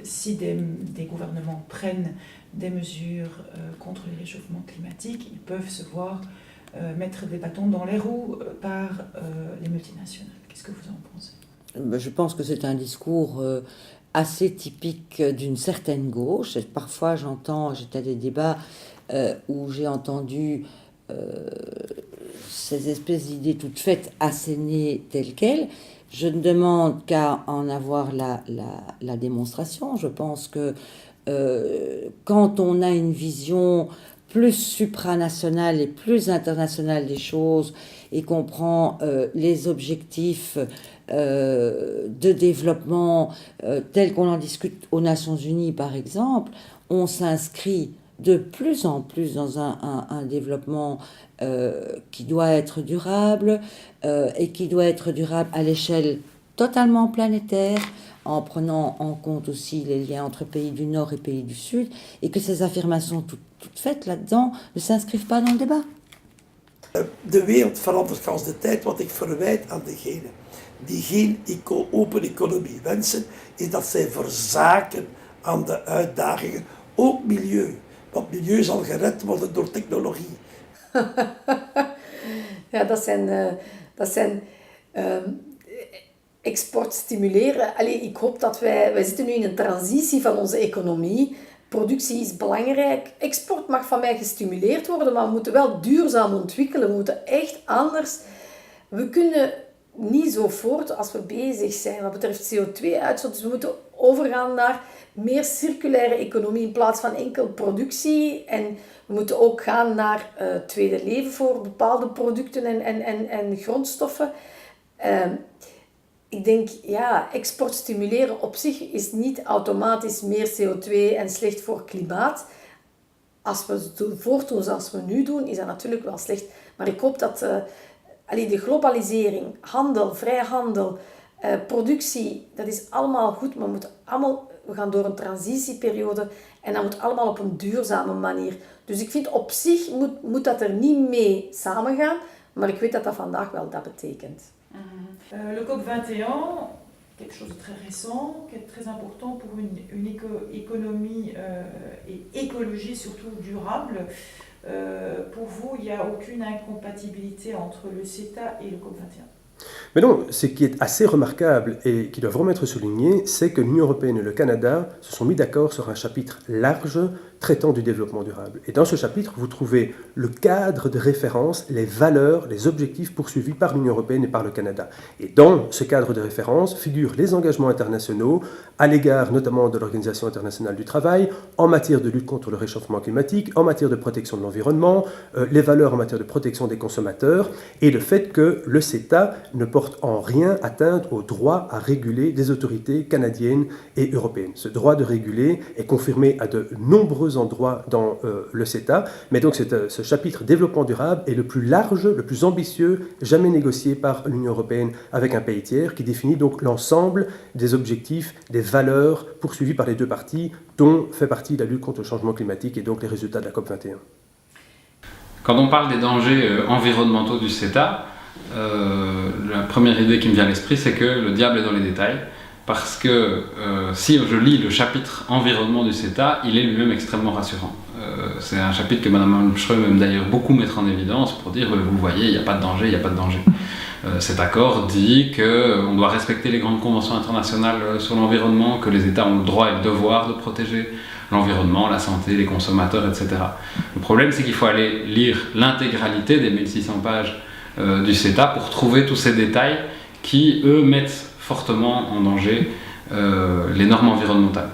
si des gouvernements prennent des mesures contre le réchauffement climatique, ils peuvent se voir mettre des bâtons dans les roues par les multinationales. Qu'est-ce que vous en pensez ? Je pense que c'est un discours assez typique d'une certaine gauche. Et parfois, j'étais à des débats où j'ai entendu ces espèces d'idées toutes faites assénées telles quelles. Je ne demande qu'à en avoir la démonstration. Je pense que quand on a une vision plus supranationale et plus internationale des choses et qu'on prend les objectifs de développement tels qu'on en discute aux Nations Unies par exemple, on s'inscrit de plus en plus dans un développement qui doit être durable et qui doit être durable à l'échelle totalement planétaire, en prenant en compte aussi les liens entre pays du Nord et pays du Sud, et que ces affirmations toutes faites là-dedans ne s'inscrivent pas dans le débat. De wereld verandert als de tijd. Wat ik verwijt aan degenen die geen open economie wensen, is dat zij verzaken aan de uitdagingen, ook milieu. Want milieu zal gered worden door technologie. Ja, dat zijn export stimuleren. Allee, ik hoop dat wij zitten nu in een transitie van onze economie. Productie is belangrijk. Export mag van mij gestimuleerd worden, maar we moeten wel duurzaam ontwikkelen. We moeten echt anders. We kunnen niet zo voort als we bezig zijn wat betreft CO2-uitstoot. Dus we moeten overgaan naar meer circulaire economie in plaats van enkel productie. En we moeten ook gaan naar tweede leven voor bepaalde producten en grondstoffen. Ik denk, ja, export stimuleren op zich is niet automatisch meer CO2 en slecht voor klimaat. Als we het voortdoen zoals we nu doen, is dat natuurlijk wel slecht. Maar ik hoop dat de globalisering, handel, vrijhandel, productie, dat is allemaal goed. Maar we gaan door een transitieperiode en dat moet allemaal op een duurzame manier. Dus ik vind op zich moet dat er niet mee samengaan, maar ik weet dat dat vandaag wel dat betekent. Le COP21, quelque chose de très récent, qui est très important pour une économie et écologie surtout durable. Pour vous, il n'y a aucune incompatibilité entre le CETA et le COP21 ? Mais non, ce qui est assez remarquable et qui doit vraiment être souligné, c'est que l'Union européenne et le Canada se sont mis d'accord sur un chapitre large traitant du développement durable. Et dans ce chapitre, vous trouvez le cadre de référence, les valeurs, les objectifs poursuivis par l'Union européenne et par le Canada. Et dans ce cadre de référence figurent les engagements internationaux à l'égard notamment de l'Organisation internationale du travail, en matière de lutte contre le réchauffement climatique, en matière de protection de l'environnement, les valeurs en matière de protection des consommateurs, et le fait que le CETA ne porte en rien atteinte au droit à réguler des autorités canadiennes et européennes. Ce droit de réguler est confirmé à de nombreux endroits dans le CETA, mais donc ce chapitre développement durable est le plus large, le plus ambitieux jamais négocié par l'Union européenne avec un pays tiers, qui définit donc l'ensemble des objectifs, des valeurs poursuivies par les deux parties, dont fait partie la lutte contre le changement climatique et donc les résultats de la COP21. Quand on parle des dangers environnementaux du CETA, la première idée qui me vient à l'esprit, c'est que le diable est dans les détails. Parce que si je lis le chapitre environnement du CETA, il est lui-même extrêmement rassurant. C'est un chapitre que Mme Malmström aime d'ailleurs beaucoup mettre en évidence pour dire vous voyez, il n'y a pas de danger, il n'y a pas de danger. Cet accord dit qu'on doit respecter les grandes conventions internationales sur l'environnement, que les États ont le droit et le devoir de protéger l'environnement, la santé, les consommateurs, etc. Le problème, c'est qu'il faut aller lire l'intégralité des 1600 pages du CETA pour trouver tous ces détails qui, eux, mettent fortement en danger les normes environnementales.